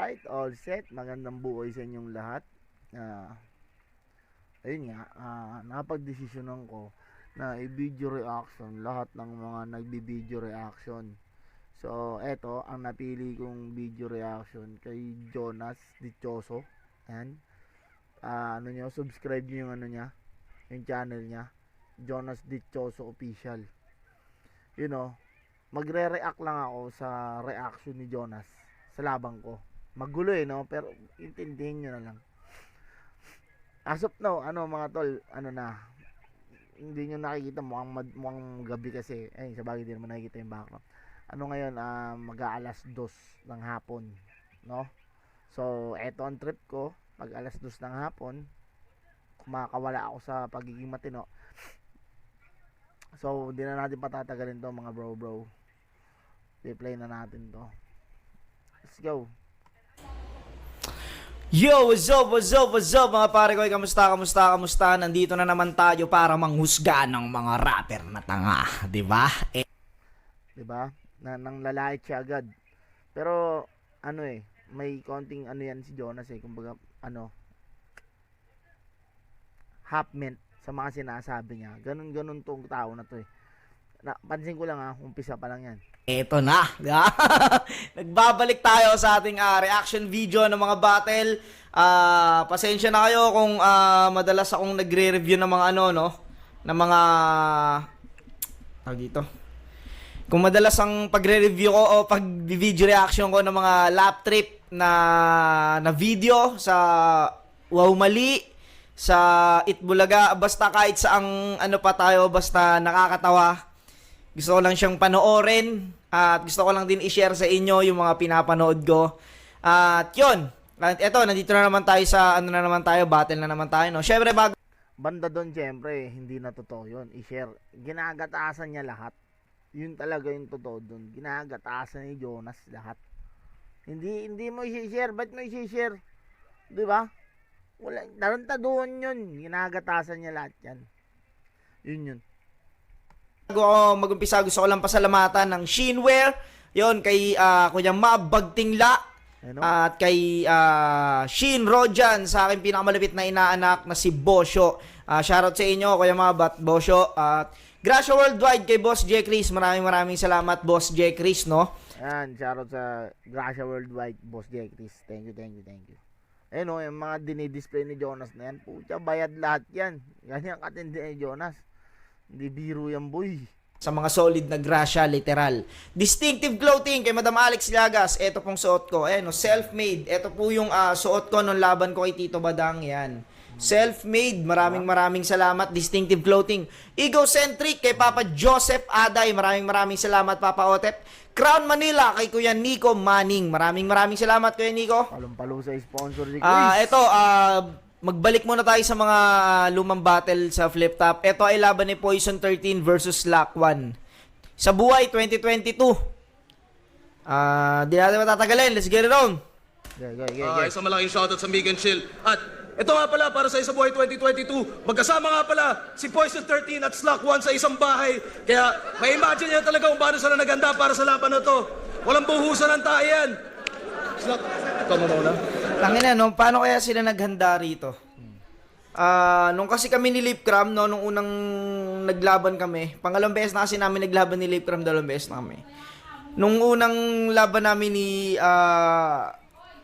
Alright, all set. Magandang buhay sa inyong lahat. Ayun nga, napagdesisyonan ko na i-video reaction lahat ng mga nagbi-video reaction. So, eto, ang napili kong video reaction kay Jonas Dichoso. Ayan. Subscribe nyo yung yung channel niya. Jonas Dichoso Official. Magre-react lang ako sa reaction ni Jonas sa labang ko. Magulo no? Pero intindihin nyo na lang. As of now, mga tol, hindi nyo nakikita, mukhang gabi kasi. Sabagay din naman nakikita yung background. Ngayon, mag-aalas 2 ng hapon, no? So, eto ang trip ko, pag alas 2 ng hapon, kumakawala ako sa pagiging matino. So, hindi na natin patatagalin to, mga bro. I-play na natin to. Let's go. Yo, what's up mga pare ko? Kamusta? Nandito na naman tayo para manghusga ng mga rapper na tanga, 'di ba? Diba? Nang lalait siya agad. Pero may konting yan si Jonas kumbaga half meant sa mga sinasabi niya. Ganun tong tao na to Pansin ko lang umpisa pa lang yan. Eto na. Nagbabalik tayo sa ating reaction video ng mga battle. Pasensya na kayo kung madalas akong nagre-review ng mga ng mga dito. Kung madalas ang pagre-review ko o pag-video reaction ko ng mga lap trip na video sa Wow Mali, sa Itbulaga, basta kahit saang pa tayo, basta nakakatawa. Gusto ko lang siyang panoorin at gusto ko lang din i-share sa inyo yung mga pinapanood ko. At yun, eto, nandito na naman tayo sa battle na naman tayo, no? Syempre banda doon, syempre, hindi na totoo yun. I-share, ginagatasan niya lahat. Yun talaga yung totoo doon. Ginagatasan ni Jonas lahat. Hindi mo i-share, ba't mo i-share? Di ba? Wala, tarantaduhan yun. Ginagatasan niya lahat yan. Yun. Bago ako mag-umpisa, gusto ko lang pasalamatan ng Shinware, yon kay Kuya Mabagtingla, at kay Shin Rojan, sa aking pinakamalapit na inaanak na si Bosyo. Shoutout sa inyo, Kuya Mab at Bosyo. At Gracia Worldwide kay Boss J. Chris. Maraming salamat, Boss J. Chris, no? Ayan, shoutout sa Gracia Worldwide, Boss J. Chris. Thank you. Yung mga dinidisplay ni Jonas na yan, pucha, bayad lahat yan. Ganyan katindi ni Jonas. Hindi biro yan, boy. Sa mga solid na Gracia, literal. Distinctive clothing kay Madam Alex Llagas. Ito pong suot ko. Self-made. Ito po yung suot ko nung laban ko kay Tito Badang. Yan. Self-made. Maraming salamat. Distinctive clothing. Egocentric kay Papa Joseph Aday. Maraming salamat, Papa Otep. Crown Manila kay Kuya Nico Manning. Maraming salamat, Kuya Nico. Palong-palo sa sponsor ni Chris. Ito, magbalik muna tayo sa mga lumang battle sa flip top. Ito ay laban ni Poison 13 versus Lack 1. Sa buhay 2022. Di natin matatagalin. Let's get it on. Isang malaking shoutout sa Mig and Chill. At ito nga pala para sa Isa Buhay 2022. Magkasama nga pala si Poison 13 at Slack 1 sa isang bahay. Kaya may imagine niya talaga kung paano sila naganda para sa laban na to. Walang buhusan ng tayan. Slack, ito mo muna. Tangina, paano kaya sila naghanda rito? Nung kasi kami ni Lipcram, nung unang naglaban kami, pangalawang beses na kasi namin naglaban ni Lipcram, dalawang beses na kami. Nung unang laban namin ni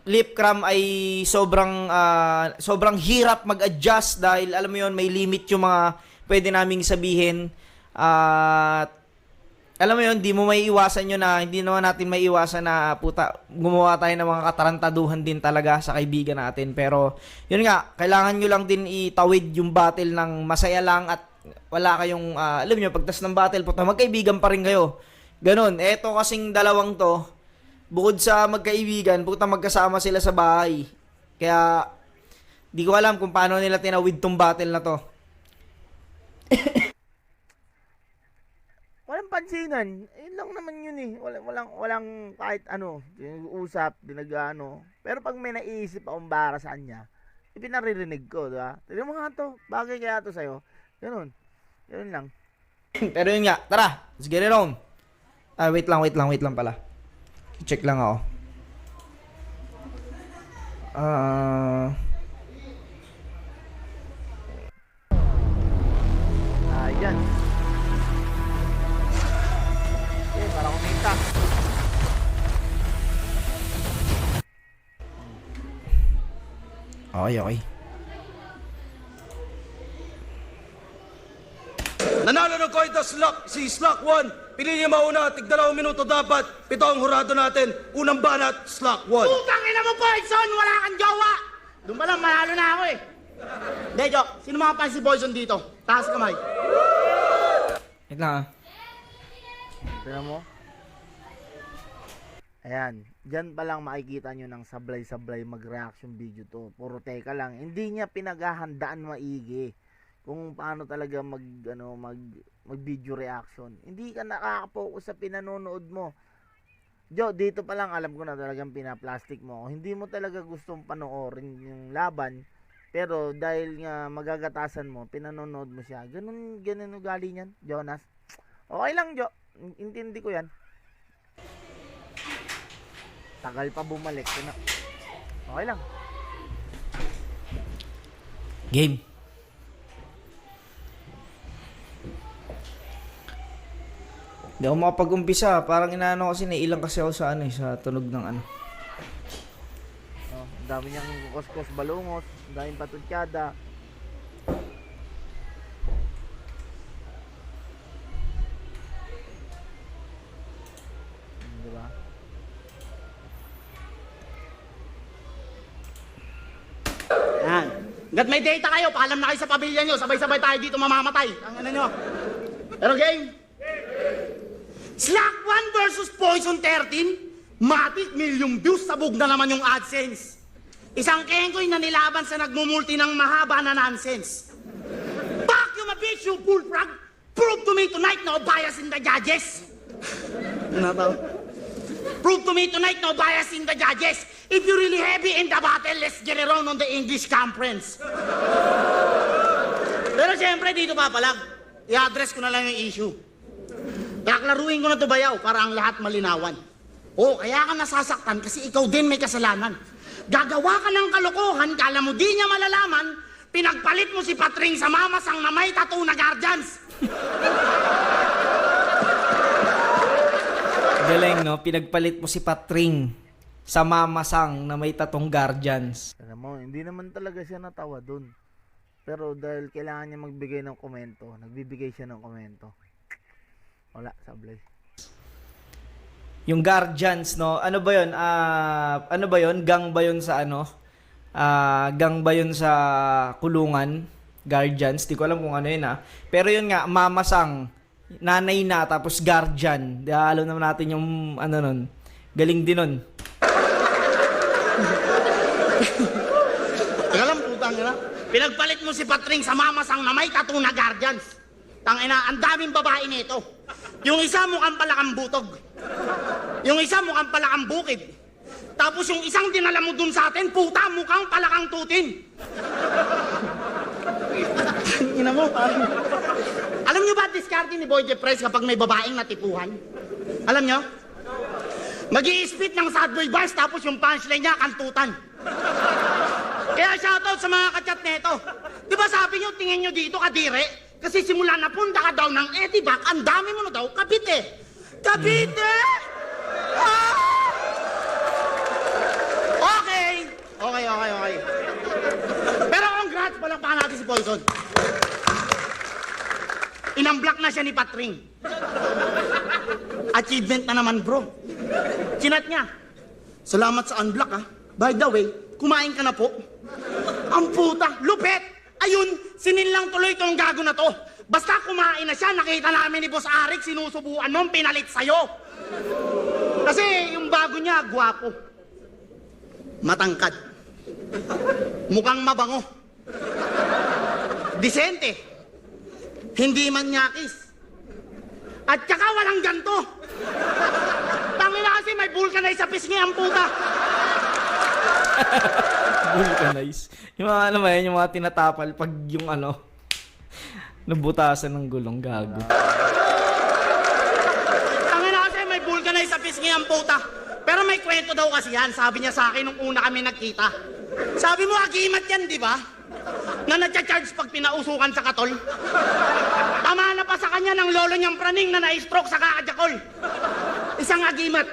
Lipcram ay sobrang hirap mag-adjust dahil alam mo yon, may limit yung mga pwede naming sabihin. At alam mo yun, hindi naman natin may iwasan na gumawa tayo ng mga katarantaduhan din talaga sa kaibigan natin. Pero, yun nga, kailangan nyo lang din itawid yung battle ng masaya lang at wala kayong, alam nyo, pagtas ng battle, magkaibigan pa rin kayo. Ganon. Eto kasing dalawang to, bukod sa magkaibigan, magkasama sila sa bahay. Kaya, di ko alam kung paano nila tinawid tong battle na to. Walang pansinan. Yun lang naman yun Walang kahit usap, dinagano. Pero pag may naiisip akong bara sa kanya, ipinaririnig ko, diba? Tignan mo nga to, bagay kaya to sa'yo. Ganun lang. Pero yun nga, tara, let's get it on. Wait lang pala. Check lang ako. Ayan. Okay, para kumita. Okay. Nanalo ng coin toss si Slack 1. Pili niya mauna, tig 2 minuto dapat. 7 ang hurado natin. Unang banat, Slack 1. Putang ina mo, Poison! Wala kang jowa! Doon pa lang, manalo na ako eh. Hindi, joke. Sino mga fans si Poison dito? Taas kamay. Wait lang ah. Tignan mo. Ayan. Diyan pa lang makikita nyo ng sablay-sablay mag-reaction video to. Puro teka lang. Hindi niya pinaghahandaan maigi kung paano talaga mag video reaction. Hindi ka nakaka-focus sa pinanonood mo. Jo, dito pa lang alam ko na talagang pinaplastic mo. Hindi mo talaga gustong panoorin yung laban. Pero dahil nga magagatasan mo, pinanonood mo siya. Ganun ugali niyan, Jonas. Okay lang, Jo. Intindi ko yan. Tagal pa bumalik. Okay lang. Game. Hindi ako makapag-umpisa. Parang inaano kasi nailang kasi ako sa sa tunog ng ano. Oh, ang dami niyang kuskos balungos, ang daming patutyada. Diba? Yan. Hanggat may data kayo, paalam na kayo sa pamilya nyo. Sabay-sabay tayo dito mamamatay. Ang ano nyo. Pero game? Slack 1 versus Poison 13? Matik milyong views, sabog na naman yung AdSense. Isang kengkoy na nilaban sa nagmumulti ng mahaba na nonsense. Fuck you, my bitch, you bullfrog! Prove to me tonight no bias in the judges! Ano to? Prove to me tonight no bias in the judges! If you're really heavy in the battle, let's get around on the English conference. Pero siyempre, dito papalag. I-address ko na lang yung issue. Kaklaruin ko na to bayaw para ang lahat malinawan. O, kaya ka nasasaktan kasi ikaw din may kasalanan. Gagawa ka ng kalokohan, kala mo di niya malalaman, pinagpalit mo si Patring sa mamasang na may tattoo na guardians. Galing, no? Pinagpalit mo si Patring sa mamasang na may tatong guardians. Alam mo, hindi naman talaga siya natawa dun. Pero dahil kailangan niya magbigay ng komento, nagbibigay siya ng komento. Wala, sablay. Yung guardians, no? Ano ba yun? Ano ba yun? Gang ba yun sa ano? Gang ba yun sa kulungan? Guardians? Di ko alam kung ano yun Pero yun nga, mamasang. Nanay na, tapos guardian. Alam naman natin yung ano nun. Galing din nun. Teka lang, putang ina. Pinagpalit mo si Patring sa mamasang na may tattoo na guardians. Tangina, ang daming babae nito. Yung isa mukhang palakang butog. Yung isa mukhang palakang bukid. Tapos yung isang dinala mo dun sa atin, puta, mukhang palakang tutin. Ina mo, parang... Alam nyo ba diskarte ni Boy Jeffries kapag may babaeng natipuhan? Alam nyo? Mag-i-spit ng sad boy bars tapos yung punchline niya, kantutan. Kaya shoutout sa mga kachat neto. Di ba sabi nyo, tingin nyo dito, kadire? Kasi simula na punta ka daw ng Etibac, ang dami mo na daw, Cavite. Cavite! Ah! Okay. Pero congrats, palakpakan natin si Poison. Inamblock na siya ni Patring. Achievement na naman, bro. Chinat niya. Salamat sa unblock, By the way, kumain ka na po. Ang puta, lupet! Ayun, sinilang tuloy itong gago na to. Basta kumain na siya, nakita namin ni Boss Arik, sinusubuan nung pinalit sa'yo. Kasi yung bago niya, gwapo. Matangkad. Mukhang mabango. Disente. Hindi manyakis. At saka walang ganto. Tangina kasi may vulcanize sa pisngi ang puta. Vulcanize. Yung mga ano ba yun, yung mga tinatapal pag yung ano, nabutasan ng gulong gago. Tangina kasi may vulcanize sa pisngi ang puta. Pero may kwento daw kasi yan. Sabi niya sa akin nung una kami nagkita. Sabi mo, agimat yan, di ba? Na natcha-charge pag pinausukan sa katol. Tama na pa sa kanya ng lolo niyang praning na na-stroke sa kakajakol. Isang agimat.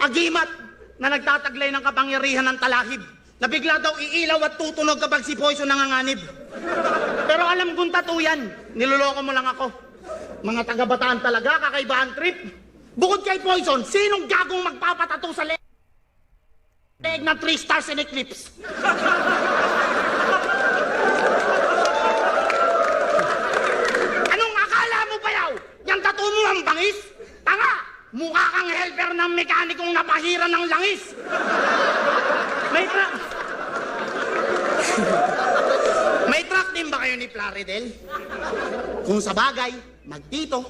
Agimat na nagtataglay ng kapangyarihan ng talahib. Na bigla daw iilaw at tutunog kapag si Poison nanganganib. Pero alam kong tattoo yan. Niloloko mo lang ako. Mga taga-Bataan talaga, kakaibahan trip. Bukod kay Poison, sinong gagong magpapatato sa leeg ng 3 stars in eclipse? Anong akala mo ba yaw? Yang tattoo mo ang bangis? Tanga! Mukha kang helper ng mekanikong napahira ng langis. May truck din ba kayo ni Plaridel? Kung sa bagay, Magdito,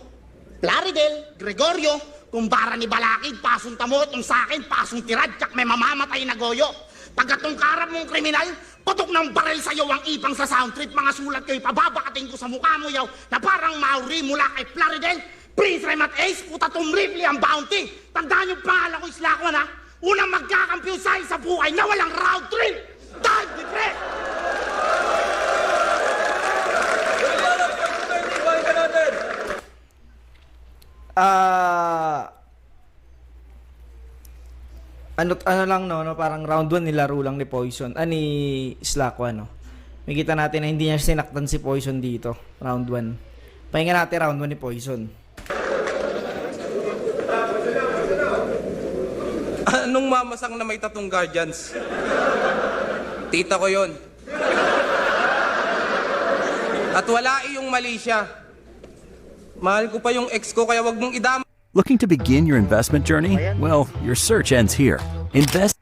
Plaridel, Gregorio, kumbara ni Balakid, pasong tamo, itong sakin, pasong tirad, tsak may mamamatay na goyo. Pagkatong karap mong kriminal, putok ng baril sa'yo ang ipang sa sound trip, mga sulat kayo, pababakating ko sa mukha mo yaw, na parang Maori mula kay Plaridel, Prince Remat Ace, puta Tom Ripley ang bounty. Tandaan yung pangalan ko, Islakwan ha, unang magkakampiyon sa'yo sa buhay na walang round trip. Dive the threat! Ano lang no, parang round 1 nilaro lang ni Poison, ni Slacko no. Makita natin na hindi niya sinaktan si Poison dito, round 1. Pahinga natin round 1 ni Poison. Anong mamasang na may tatong guardians? Tita ko yon. At wala iyong mali siya. Mahal ko pa yung ex ko, kaya wag mong idama. Looking to begin your investment journey? Well, your search ends here. Invest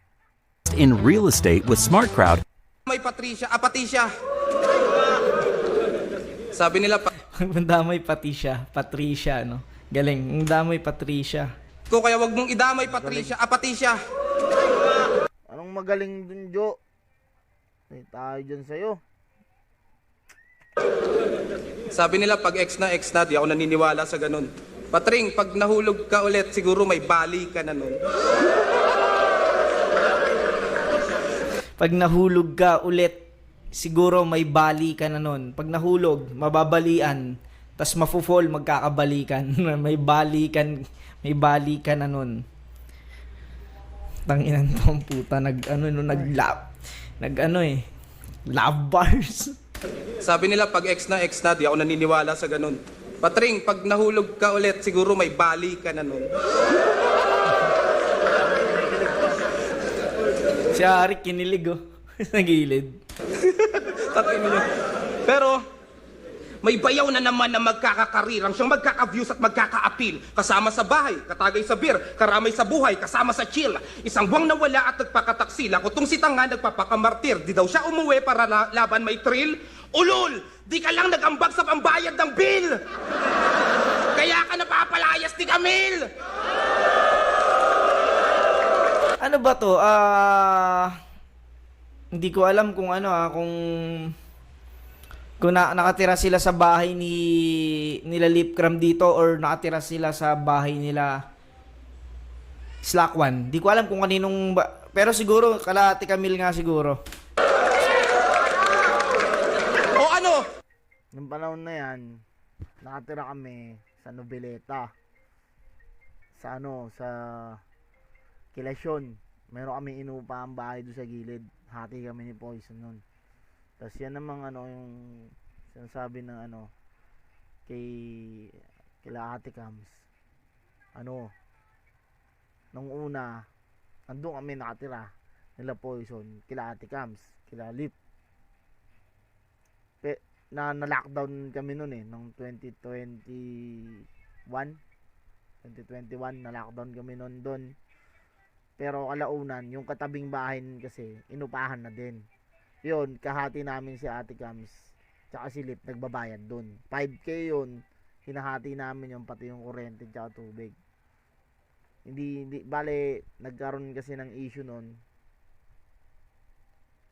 in real estate with SmartCrowd. May Patricia. Sabi nila Damay Patricia, no? Galing, damay Patricia. ko, kaya wag mong idamay Patricia. Anong magaling dun, Jo? May tayo dyan sa'yo. Sabi nila pag ex na, di ako naniniwala sa ganun. Patring, pag nahulog ka ulit, siguro may bali ka na nun. Pag nahulog ka ulit, siguro may bali ka na nun. Pag nahulog, mababalian, tas mafu-fall, magkakabalikan. may bali ka na nun. Tanginan tong puta, love bars. Sabi nila pag ex na, di ako naniniwala sa ganun. Patring, pag nahulog ka ulit, siguro may bali ka na nun. Si Arik kinilig sa gilid. Takin niyo. Pero, may bayaw na naman na magkakakarirang siyang magkaka-views at magkaka-appeal. Kasama sa bahay, katagay sa beer, karamay sa buhay, kasama sa chill. Isang buwang nawala at nagpakataksila. Kutong si Tanga nagpapakamartir. Di daw siya umuwi para laban may thrill. Ulol! Di ka lang nag-ambag sa pambayad ng bill! Kaya ka napapalayas ni Camille! Ano ba to? Hindi ko alam kung kung nakatira sila sa bahay nila Lipcram dito or nakatira sila sa bahay nila Slakwan. Di ko alam kung kaninong pero siguro kalahati Camille nga siguro. O ano? Nung panahon na yan, nakatira kami sa Noveleta. Sa Kilasyon. Meron kami inupahang bahay doon sa gilid. Hati kami ni Poison nun. Tapos yan namang yung sinasabi ng kila Ate Cams. Nung una, nandun kami nakatira. Nila Poison, kila Ate Cams, kila Lip. Na-lockdown kami nun nung 2021 na-lockdown kami nun doon. Pero kalaunan, yung katabing bahay kasi, inupahan na din. Yun, kahati namin si Ate Cams, tsaka si Lip, nagbabayad doon. 5K yun, hinahati namin yung pati yung kuryente tsaka tubig. Hindi, bale, nagkaroon kasi ng issue nun,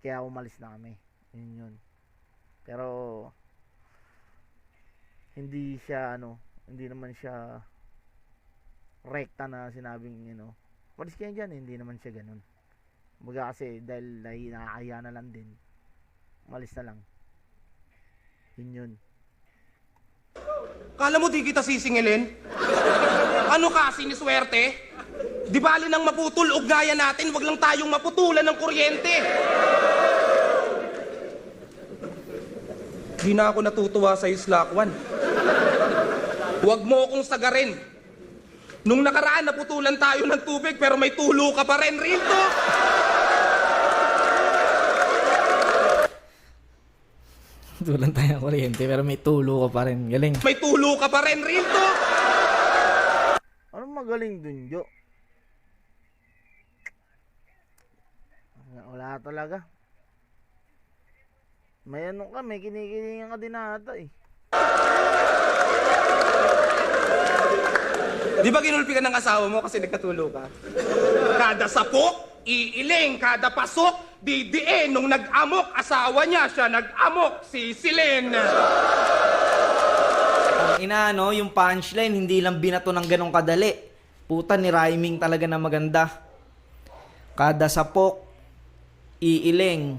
kaya umalis na kami. Yun. Pero, hindi naman siya rekta na sinabing, Walis kayo dyan, hindi naman siya ganun. Baga kasi dahil nakakaya na lang din, malis na lang. Yun. Kala mo di kita sisingilin? Ano ka, siniswerte? Di bali nang maputol ugnayan natin, wag lang tayong maputulan ng kuryente. Di na ako natutuwa sa Slack 1. Huwag mo akong sagarin. Nung nakaraan, naputulan tayo ng tubig pero may tulo ka pa rin, real talk. Tulan tayo ng kuryente pero may tulo ka pa rin. Galing. May tulo ka pa rin, real talk. Anong magaling dun, Jo? Wala talaga. May ano ka, may kinikilingan ka din ata eh. Di ba kinulpi ka ng asawa mo kasi nagkatulo ka? Kada sapok, iiling. Kada pasok, didiin. Nung nag-amok, asawa niya siya nag-amok, sisilin. Ang inaano, yung punchline, hindi lang binato ng ganong kadali. Puta, ni rhyming talaga na maganda. Kada sapok, iiling.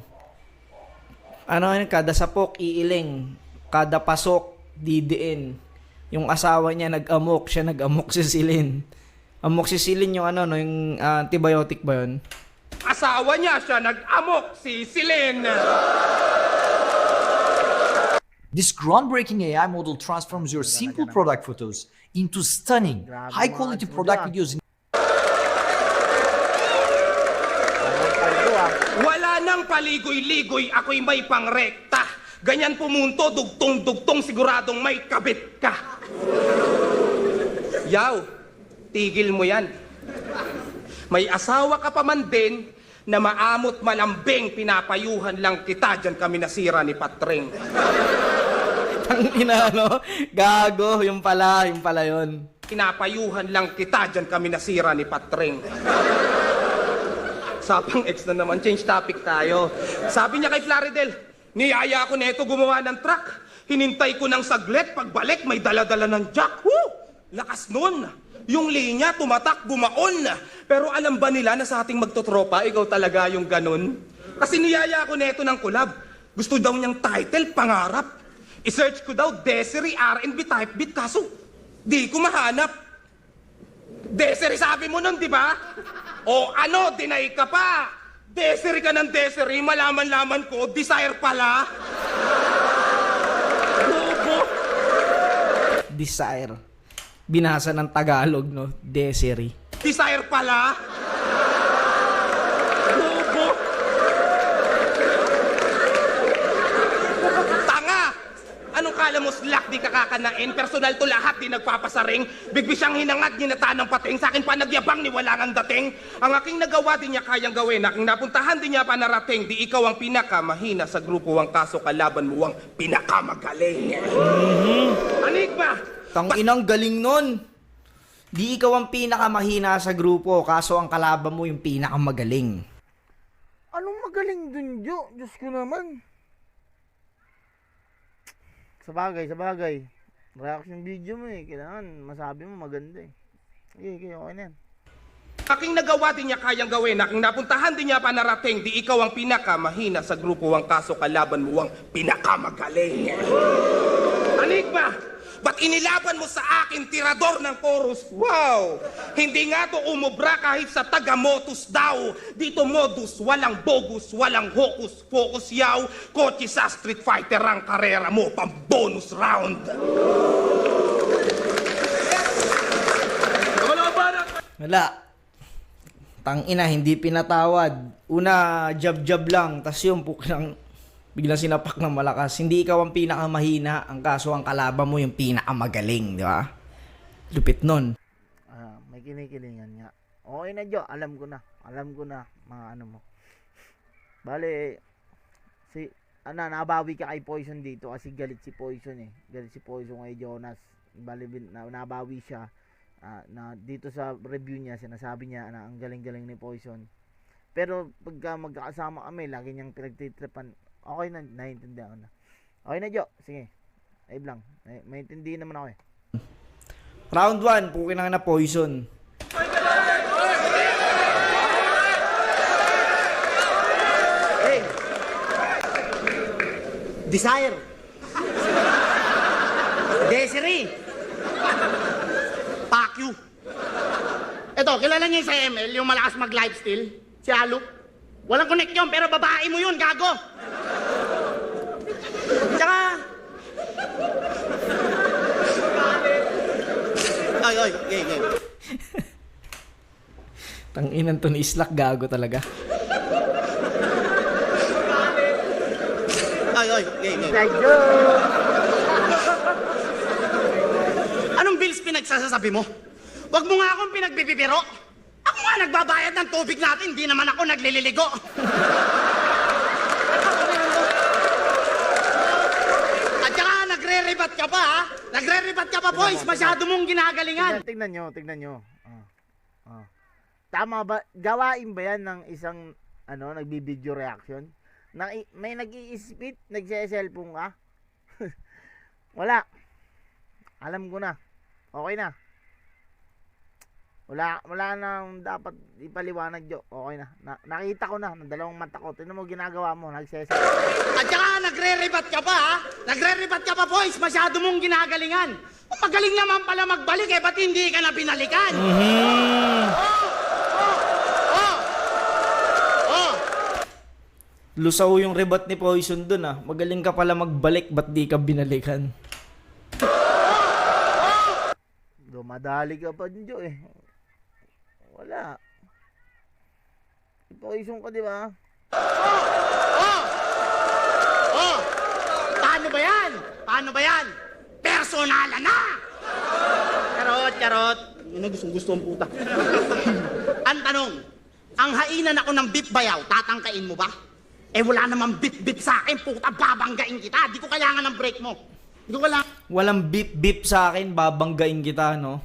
Kada sapok, iiling. Kada pasok, didiin. Yung asawa niya nag-amok, siya nag-amok sisilin. Amok sisilin yung yung antibiotic ba yun? Asawa niya siya nag-amok, sisilin. This groundbreaking AI model transforms your simple product photos into stunning, high-quality product videos. Wala nang paligoy-ligoy, ako'y may pangrekta. Ganyan pumunto, dugtong-dugtong, siguradong may kabit ka. Yaw, tigil mo yan. May asawa ka pa man din na maamot malambing, pinapayuhan lang kita, dyan kami nasira ni Patring. Ang inaano, gago, yung pala yun. Pinapayuhan lang kita, dyan kami nasira ni Patring. Sapang ex na naman, change topic tayo. Sabi niya kay Plaridel, niyaya ko neto gumawa ng truck. Hinintay ko ng saglit, pagbalik may dala-dala ng jack. Woo! Lakas nun. Yung linya, tumatak, bumaon. Pero alam ba nila na sa ating magtotropa, ikaw talaga yung ganun? Kasi niyaya ko neto ng collab. Gusto daw niyang title, pangarap. I-search ko daw, Desiree R&B type beat, kaso di ko mahanap. Desiree sabi mo nun, di ba? O ano, deny ka pa. Desiree ka ng Desiree, malaman-laman ko, Desire pala. Bobo. Desire. Binasa ng Tagalog, no? Desiree. Desire pala. Bobo. Tanga. Anong kala mo, Slack, di kakakanain? Personal to lahat, di nagpapasaring. Bigbi siyang hinangad, ginata ng pating. Sa akin pa nagyabang, ni wala ngang dating. Ang aking nagawa, di niya kayang gawin. Aking napuntahan, di niya pa narating. Di ikaw ang pinakamahina sa grupo, ang kaso kalaban mo ang pinakamagaling. Anig ba? Tang inang galing nun. Di ikaw ang pinakamahina sa grupo, kaso ang kalaban mo yung pinakamagaling. Anong magaling dun, Jo? Diyos ko naman. Sabagay. Reaction video mo eh. Kailangan masabi mo maganda eh. Okay, okay na yan. Aking nagawa, di niya kayang gawin. Aking napuntahan, di niya pa narating. Di ikaw ang pinakamahina sa grupo, ang kaso kalaban mo ang pinakamagaling. Anig ba? Ba't inilaban mo sa akin, tirador ng chorus? Wow! Hindi nga to umubra kahit sa taga-motus daw. Dito modus, walang bogus, walang hokus, focus yaw. Kotse sa Street Fighter ang karera mo, pang bonus round. Wala. Tang ina, hindi pinatawad. Una, jab-jab lang. Tas yung biglang sinapak ng malakas. Hindi ikaw ang pinakamahina. Ang kaso ang kalaban mo yung pinakamagaling. Di ba? Lupit nun. May kinikilingan nga. Okay na, Jo. Alam ko na mga ano mo. Bale, nabawi ka kay Poison dito kasi galit si Poison eh. Galit si Poison kay Jonas. Bale, nabawi siya. Na dito sa review niya, sinasabi niya na ang galing-galing ni Poison. Pero pagka magkakasama kami, lagi niyang pinagtitripan. Okay na, naiintindihan ko na. Okay na, Jo. Sige. Ayun lang. Maintindihan naman ako eh. Round 1, pukin na Poison. Desire. Desiree. Pacquiao. Ito, kilala niyo yung sa ML, yung malakas mag-lifestyle? Si Alok? Walang connect yun, pero babae mo yun, gago. Tsaka... Ay, game. Tanginan to ni Islak, gago talaga. Ay, game. Anong bills pinagsasabi mo? Wag mo nga akong pinagbibibiro. Ako nga nagbabayad ng tubig natin, hindi naman ako naglililigo. At saka nagre-rebat ka pa, ha? Nagre-rebat ka pa, boys. Masyado mong ginagalingan. Tingnan nyo. Tama ba? Gawain ba yan ng isang nagbibideo reaction? May nag-i-spit, nagse-cellphone ka? Wala. Alam ko na. Okay na. Wala nang dapat ipaliwanag, Jo. Okay na. Nakita ko na ng dalawang mata ko. Tingnan mo ginagawa mo, nagse-cellphone. At saka nagre-rebat ka pa, ha? Nagre-rebat ka pa, boys. Masyado mong ginagalingan. Kung magaling naman pala magbalik, ba't hindi ka na binalikan? Lusaw yung rebat ni Poison dun ah. Magaling ka pala magbalik, ba't di ka binalikan? Dumadali ka pa dun, Jo, eh. Wala. Poison ka, di ba? Paano ba yan? Personalan na! Charot. Yun ang gusto ang puta. Ang tanong, ang hainan ako ng beef bayaw, tatangkain mo ba? Eh wala namang beef sa akin, puta, babanggain kita. Di ko kailangan ng break mo. Di ko kailangan. Walang beep sa akin, babanggain kita, no?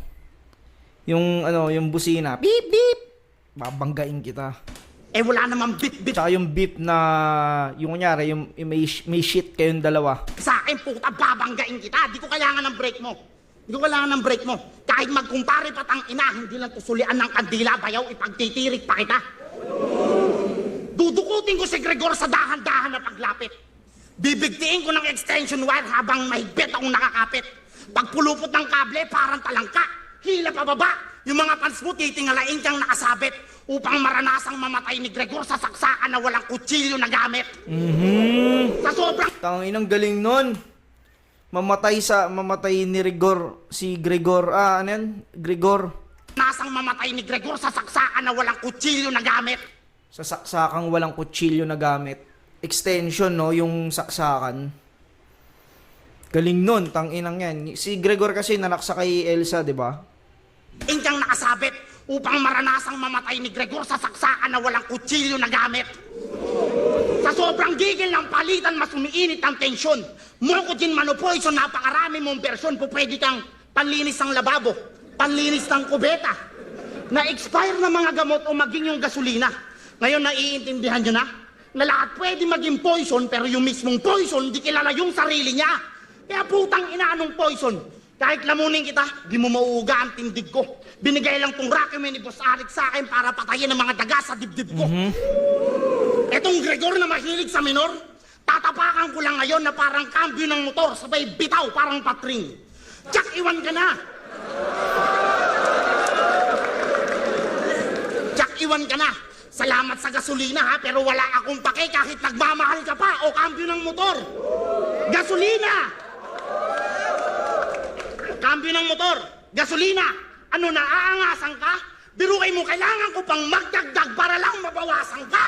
Yung busina, beep, babanggain kita. Eh wala namang beef Tsaka yung beep na, yung kunyari, yung may shit kayong dalawa. sa akin, puta, babanggain kita. Di ko kailangan ng break mo. Kahit magkumpare pa tang ina, hindi lang tusulian ng kandila, bayaw, ipagtitirik pa kita. Dudukutin ko si Gregor sa dahan-dahan na paglapit. Bibigtiin ko ng extension wire habang mahigpit akong nakakapit. Pagpulupot ng kable, parang talangka. Hila pababa. Yung mga pants mo, titingalain kang nakasabit upang maranasang mamatay ni Gregor sa saksakan na walang kutsilyo na gamit. Sa sobrang... Tanginang galing nun. Mamatay ni Gregor, Gregor. Nasang mamatay ni Gregor sa saksakan na walang kutsilyo na gamit. Sa saksakang walang kutsilyo na gamit. Extension, no? Yung saksakan. Galing nun, tanginang yan. Si Gregor kasi nanaksa kay Elsa, di ba? Ingkang nakasabit upang maranasang mamatay ni Gregor sa saksakan na walang kutsilyo na gamit. Sa sobrang gigil ng palitan, mas umiinit ang tensyon. Mukudin Manopoison, napakarami mong bersyon. Pupwede kang panlinis ng lababo, panlinis ng kubeta, na-expire na mga gamot o maging yung gasolina. Ngayon, naiintindihan nyo na lahat pwede maging poison, pero yung mismong poison, di kilala yung sarili niya. Kaya putang ina, anong poison? Kahit lamunin kita, di mo mauuga ang tindig ko. Binigay lang tong Rockman ni Boss Arik sa akin para patayin ang mga daga sa dibdib ko. Etong Gregor na mahilig sa minor, tatapakan ko lang ngayon na parang cambio ng motor, sabay bitaw parang patring. Tsak, iwan ka na! Tsak, iwan ka na! Salamat sa gasolina, ha, pero wala akong pake kahit nagmamahal ka pa o cambio ng motor. Gasolina! Cambio ng motor, gasolina. Ano, naaangasan ka? Biruay mo, kailangan ko pang magdagdag para lang mabawasan ka.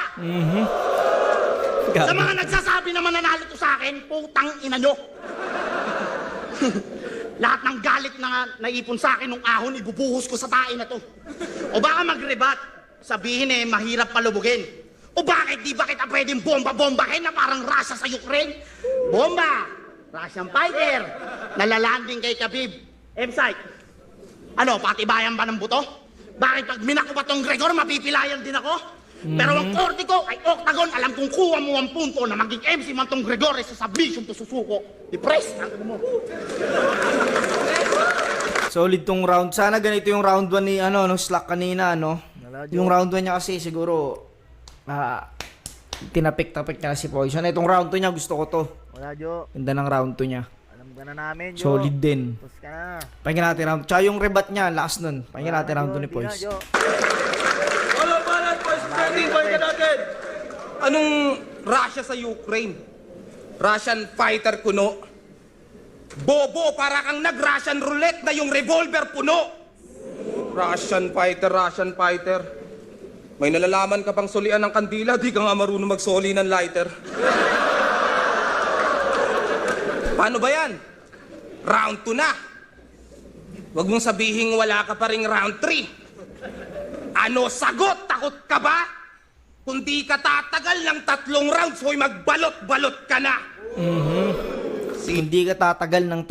Sa mga nagsasabi na mananalito sa akin, putang ina nyo. Lahat ng galit na naipon sa akin nung ahon, ibubuhos ko sa tae na to. O baka magrebat, sabihin mahirap palubugin. O bakit di ba kita pwedeng bomba-bombahin na parang Russia sa Ukraine? Bomba! Russian fighter! Nalalanding kay Khabib. M-Site, ano, patibayan ba ng buto? Bakit pag minako ba tong Gregor, mapipilayan din ako? Pero ang korte ko ay octagon, alam kong kuha mo ang punto na maging MC man tong Gregor sa submission to susuko. Depressed, ang mo. Solid tong round. Sana ganito yung round 1 ni Slack kanina, no? Yung round 1 niya kasi siguro tinapik-tapik niya na si Poison. Itong round 2 niya, gusto ko to. Wala, Jo. Ganda ng round 2 niya. Alam ka na namin, Jo. Solid din. Tapos ka na. Pakinggan natin round. Tsaka yung rebat niya, last nun. Pakinggan natin round 2 ni Di na, Poison. Jo. Wala balat, Poison 13, balikan natin. Anong Russia sa Ukraine? Russian fighter kuno. Bobo, para kang nag-Russian roulette na yung revolver puno. Russian fighter, Russian fighter. May nalalaman ka pang sulian ng kandila, di ka nga marunong magsoli ng lighter. Paano ba yan? Round 2 na. Huwag mong sabihin wala ka pa ring round 3. Ano sagot? Takot ka ba? Kung di ka tatagal ng 3 rounds, hoy magbalot-balot ka na. Hindi ka tatagal ng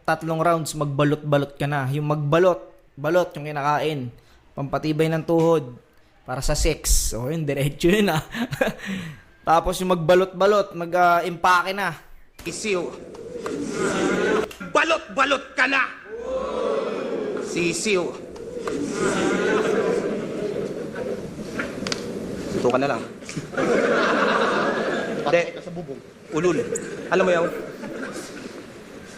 tatlong rounds, magbalot-balot ka na. Yung balot yung kinakain. Pampatibay ng tuhod. Para sa sex. O yun, diretso yun ah. Tapos yung magbalot-balot, mag-impake na. Sisiw. Balot-balot ka na. Sisiw. Ito ka na lang. Hindi. Ulul. Alam mo yan?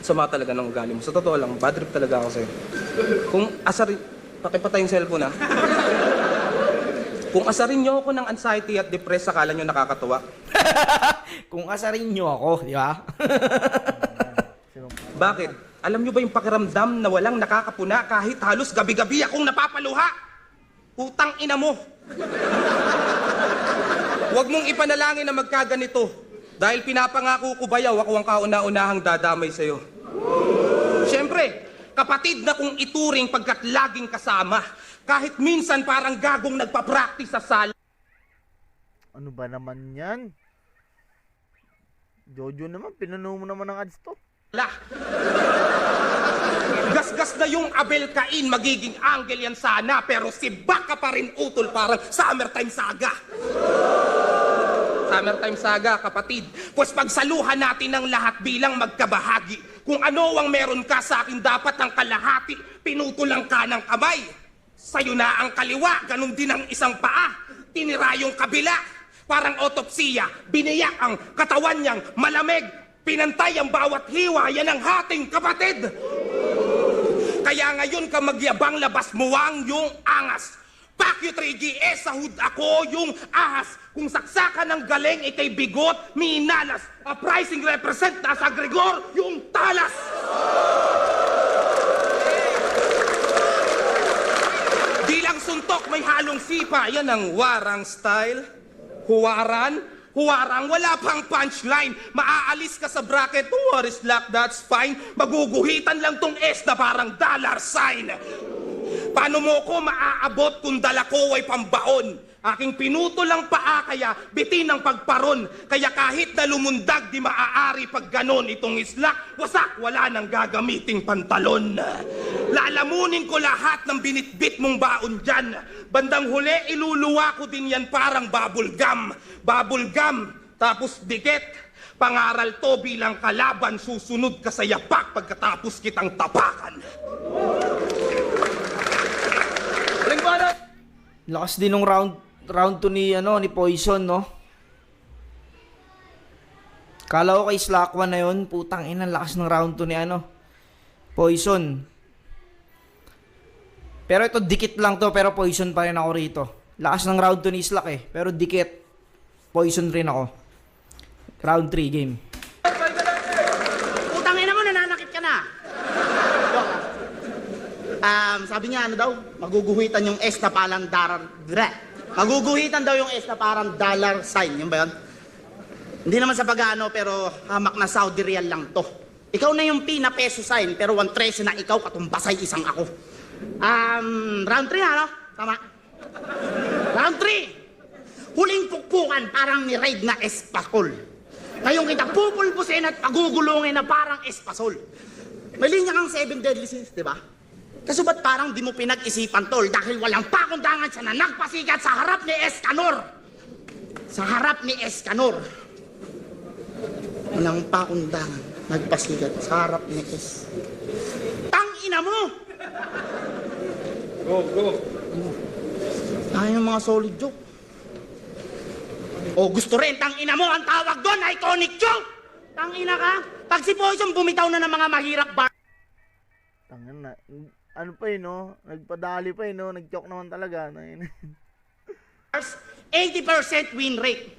Sama talaga ng ugali mo. Sa totoo lang, bad trip talaga ako sa'yo. Kung asarin... Pakipatay yung cellphone ha. Kung asarin nyo ako ng anxiety at depressed, akala nyo nakakatuwa. Kung asarin nyo ako, di ba? Bakit? Alam nyo ba yung pakiramdam na walang nakakapuna kahit halos gabi-gabi akong napapaluha? Utang ina mo. Huwag mong ipanalangin na magkaganito. Dahil pinapangako ko bayaw, ako ang kauna-unahang dadamay sa'yo. Siyempre, kapatid na kung ituring pagkat laging kasama. Kahit minsan parang gagong nagpa-practice sa sala. Ano ba naman yan? Jojo naman, pinuno mo naman ng ads to. Gasgas na yung Abel Cain, magiging angle yan sana, pero si Baka pa rin utol parang Summertime Saga. Summertime Saga, kapatid. Pues pagsaluhan natin ng lahat bilang magkabahagi. Kung ano ang meron ka sa akin, dapat ang kalahati, pinutulang ka ng kamay. Sa'yo na ang kaliwa, ganun din ang isang paa. Tinira yung kabila, parang otopsiya. Biniyak ang katawan niyang malamig. Pinantay ang bawat hiwa, yan ang hating kapatid. Kaya ngayon ka magyabang labas muwang yung angas. Pakyo 3GS, sahod ako yung ahas. Kung saksakan ng galing, ikay bigot, minalas. A pricing represent, nasa Gregor, yung talas. Di lang suntok, may halong sipa. Yan ang warang style. Huwaran. Huwarang, wala pang punchline. Maaalis ka sa bracket, don't worry, slack, that's fine. Maguguhitan lang tong S na parang dollar sign. Paano mo ko maaabot kung dala ko ay pambaon? Aking pinuto lang paa, kaya bitin ang pagparon. Kaya kahit na lumundag, di maaari pag ganon. Itong slack, wasak, wala nang gagamiting pantalon. Lalamunin ko lahat ng binitbit mong baon dyan. Bandang huli, iluluwa ko din yan parang bubble gum. Bubble gum, tapos dikit. Pangaral to bilang kalaban, susunod ka sa yapak pagkatapos kitang tapakan. Lakas din ng round 2 ni Poison, no? Kala ko kay Slack 1 na yun, putang ina, lakas ng round 2 ni Poison. Pero ito, dikit lang to, pero Poison pa rin ako rito. Lakas ng round 2 ni Slack pero dikit. Poison rin ako. Round 3 game. Utang ina mo, nananakit ka na. Sabi niya, ano daw, maguguhitan yung S na parang maguguhitan daw yung S na parang dollar sign. Yun ba yun? Hindi naman sa pag-ano, pero hamak na Saudi real lang to. Ikaw na yung P na peso sign, pero 1.13 na ikaw, katumbasay isang ako. Round 3 ano? Tama. Round 3. Huling pukpukan, parang ni-raid na espasol. Ngayon kita pupulbusin at pagugulungin na parang espasol. May linya kang 7 deadly sins, di ba? Kaso ba't parang di mo pinag-isipan, tol? Dahil walang pakundangan siya na nagpasikat sa harap ni Escanor. Sa harap ni Escanor. Walang pakundangan, nagpasikat sa harap ni Es. Tangina mo! Go. Tayo yung mga solid joke. O gusto rin, tangina mo, ang tawag doon, iconic joke! Tangina ka? Pag si Poison bumitaw na ng mga mahirap bar... Tangan na. Ano pa yun, no? Nagpadali pa yun, no? Nag-joke naman talaga. 80% win rate.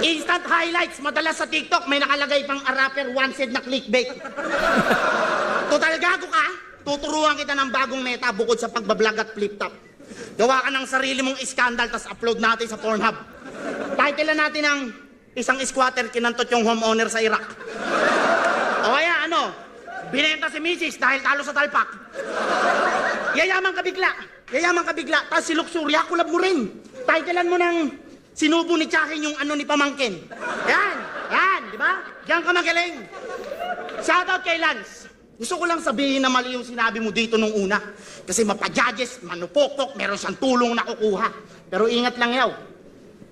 Instant highlights, madalas sa TikTok, may nakalagay pang a rapper one-said na clickbait. Total gago ka, tuturuan kita ng bagong meta bukod sa pagbablog at flip-top. Gawa ka ng sarili mong iskandal, tas upload natin sa Pornhub. Title natin ng isang squatter kinantot yung homeowner sa Iraq. O kaya ano, binenta si Mrs. dahil talo sa talpak. Yayaman ka bigla, tapos si Luxuria, kulab mo rin. Titlean mo ng sinubo ni Chahin yung ano ni Pamangkin. Yan, di ba? Diyan ka magaling. Shoutout kay Lance. Gusto ko lang sabihin na mali yung sinabi mo dito nung una. Kasi mapa-judges, manupokpok, meron siyang tulong na kukuha. Pero ingat lang yaw.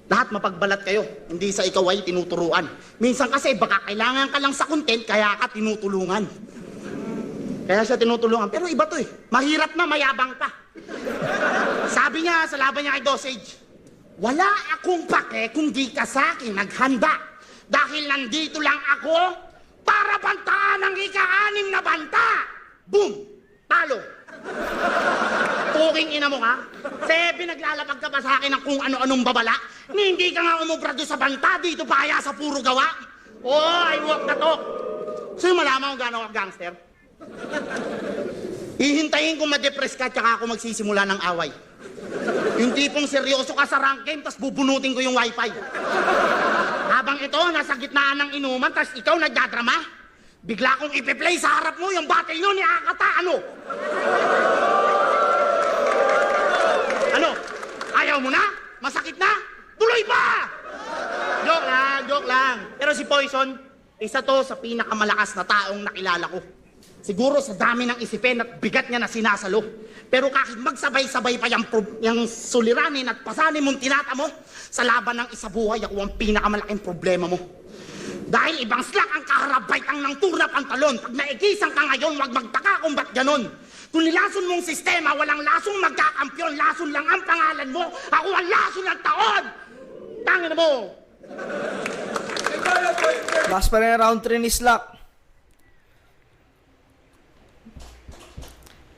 Lahat mapagbalat kayo, hindi sa ikaw ay tinuturuan. Minsan kasi baka kailangan ka lang sa content, kaya ka tinutulungan. Kaya siya tinutulungan. Pero iba to eh. Mahirap na, mayabang pa. Sabi niya sa laban niya kay Dosage, wala akong pake kung di ka sa akin naghanda. Dahil nandito lang ako para bantaan ang ika-6 na banta. Boom! Talo. Tuking ina mo ka? Sebe, naglalapag ka pa sa akin ng kung ano-anong babala? Ni hindi ka nga umubra doon sa banta, dito pa kaya sa puro gawa? Oh, I walk the talk. So yung malaman kung gano'n ka gangster? Hihintayin kung ma-depress ka, tsaka ako magsisimula ng away. Yung tipong seryoso ka sa rank game, tas bubunutin ko yung wifi. Habang ito, nasa gitnaan ng inuman, tas ikaw nagdadrama, bigla kong ipi-play sa harap mo yung battle nyo ni Akata, ano? Ano? Ayaw mo na? Masakit na? Tuloy pa! Joke lang. Pero si Poison, isa to sa pinakamalakas na taong nakilala ko. Siguro sa dami ng isipin at bigat niya na sinasalo. Pero kahit magsabay-sabay pa yung suliranin at pasanin mong tinata mo, sa laban ng isa buhay, ako ang pinakamalaking problema mo. Dahil ibang slack ang kaharabaytang ng turna pantalon. Pag naikisan ka ngayon, wag magtaka kung ba't ganon. Kung nilason mong sistema, walang lasong magkakampyon. Lason lang ang pangalan mo. Ako ang lason ng taon! Tangin mo! Last pa rin round 3 ni Slack.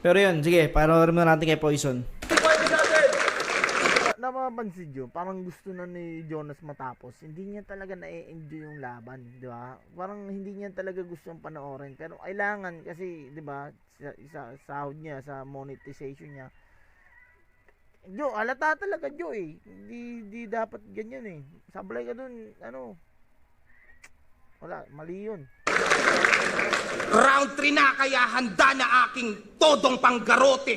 Pero yun, sige, panoorin mo natin kay Poison. Napapansin nyo, parang gusto na ni Jonas matapos. Hindi niya talaga na-enjoy yung laban, di ba? Parang hindi niya talaga gustong panoorin. Pero kailangan kasi, di ba, sa sahod niya, sa monetization niya. Jo, alata talaga Jo eh. Hindi dapat ganyan eh. Sablay ka dun, ano. Wala, mali yun. Round 3 na, kaya handa na aking todong panggarote.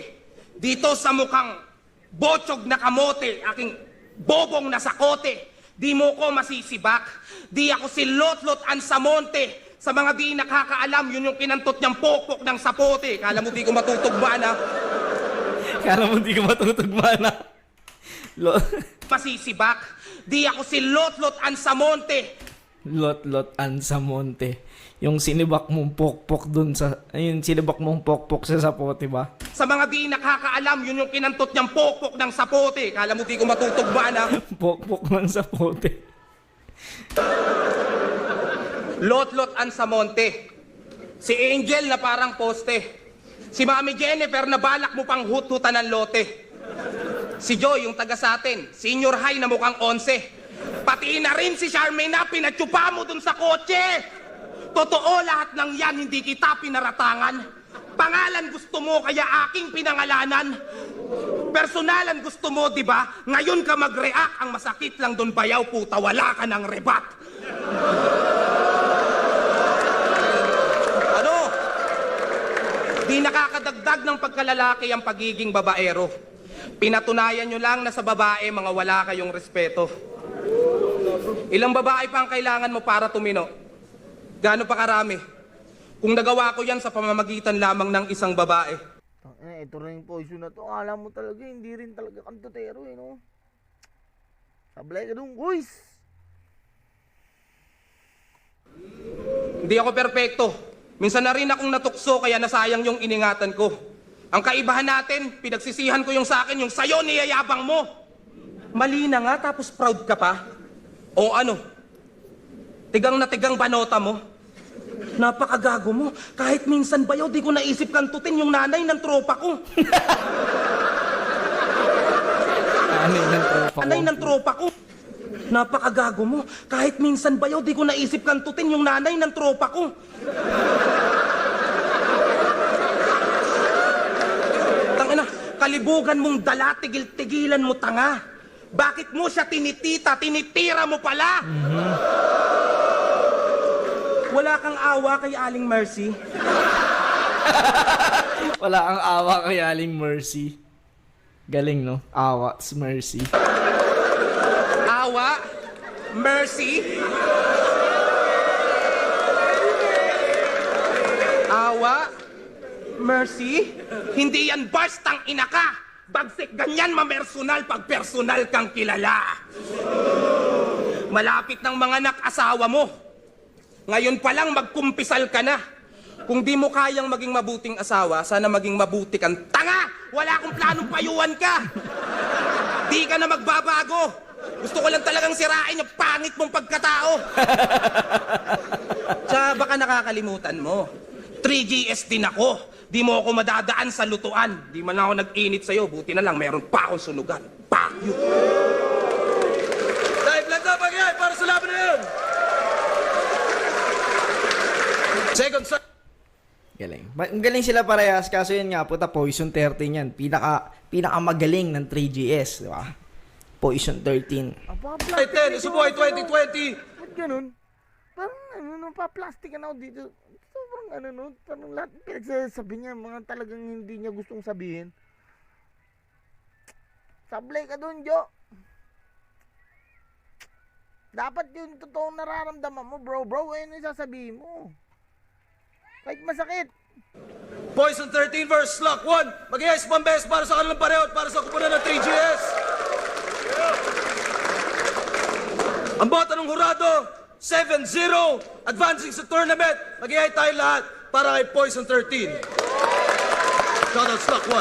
Dito sa mukhang botsog na kamote, aking bobong na sakote. Di mo ko masisibak. Di ako si Lotlot Ansamonte. Sa mga di nakakaalam, yun yung kinantot niyang pokpok ng sapote. Kala mo di ko matutugba na. Kala mo di ko matutugma na. Masisibak. Di ako si Lotlot Ansamonte. Lot Ansamonte. Yung sinibak mong pokpok dun sa... Ayun, sinibak mong pokpok sa sapote ba? Sa mga di nakakaalam, yun yung kinantot niyang pokpok ng sapote. Kala mo di ko matutugba na. Pokpok ng sapote. Lotlot Ansamonte. Si Angel na parang poste. Si Mami Jennifer na balak mo pang hut-hutan ng lote. Si Joy yung taga sa atin. Senior high na mukhang 11. Pati na rin si Charmaine na pinatsupa mo dun sa kotse. Totoo lahat ng yan, hindi kita pinaratangan. Pangalan gusto mo, kaya aking pinangalanan. Personalan gusto mo, di ba? Ngayon ka mag-react, ang masakit lang dun bayaw, puta, wala ka ng rebat. Ano? Di nakakadagdag ng pagkalalaki ang pagiging babaero. Pinatunayan nyo lang na sa babae, mga wala kayong respeto. Ilang babae pa ang kailangan mo para tumino? Gaano pa karami? Kung nagawa ko yan sa pamamagitan lamang ng isang babae. Ito rin yung Poison na to. Alam mo talaga, hindi rin talaga kantotero eh, no? Sablay ka dun, guys! Hindi ako perpekto. Minsan na rin akong natukso kaya nasayang yung iningatan ko. Ang kaibahan natin, pinagsisihan ko yung sa akin, yung sayo niyayabang mo. Mali na nga, tapos proud ka pa. O ano? Tigang na tigang banota mo. Napakagago mo. Kahit minsan ba di ko naisip kantutin yung nanay ng tropa ko. Nanay ng tropa ko. Napakagago mo. Kahit minsan ba di ko naisip kantutin yung nanay ng tropa ko. Tangina, kalibugan mong dala, tigil-tigilan mo tanga. Bakit mo siya tinitita, tinitira mo pala? Wala kang awa kay Aling Mercy. Wala kang awa kay Aling Mercy. Galing, no? Awa, Mercy. Awa? Mercy? Awa? Mercy? Hindi yan bastang ina ka! Bagsik ganyan mamersonal pag personal kang kilala. Malapit ng mga anak-asawa mo. Ngayon pa lang magkumpisal ka na. Kung di mo kayang maging mabuting asawa, sana maging mabuti kang tanga! Wala akong planong payuhan ka! Di ka na magbabago! Gusto ko lang talagang sirain yung pangit mong pagkatao! Tsaka baka nakakalimutan mo. 3GS din ako. Di mo ako madadaan sa lutuan. Di man ako nag-init sa'yo. Buti na lang, meron pa akong sunugan. Fuck you! Dahil lang na pangyay para sa laban na yun! Second set. Galing. Galing sila parehas, kaso yun nga, puta, Poison 13 yan. Pinaka magaling ng 3GS, di ba? Poison 13. Ay, 10, subuhay 2020. Ba't ganun? Parang ano, pa-plastic ka na ako dito. Sobrang ano, no? Parang lahat pinagsasabi niya, mga talagang hindi niya gustong sabihin. Sablay ka dun, Jo. Dapat yung totoong nararamdaman mo, bro. Bro, ayun yung sasabihin mo. Kahit masakit. Poison 13 versus Slock 1. Mag-iayos pambes para sa kanilang pareho at para sa kupunan ng 3GS. Ang bota ng hurado, 7-0. Advancing sa tournament. Mag-iayos tayo lahat para kay Poison 13. Shoutout Slock 1.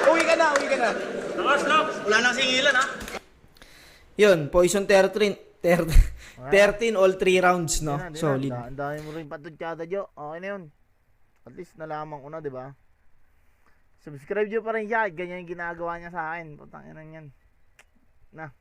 Uwi ka na, uwi ka na. Wala nang singilan, ha? Yun, Poison 13. 13 all 3 rounds, no? Solid. Ang dami mo rin patutsada, Jo. Okay na yun. At least nalaman ko na, di ba? Subscribe nyo pa rin siya. Ganyan yung ginagawa niya sa akin. Putang ina yan. Na.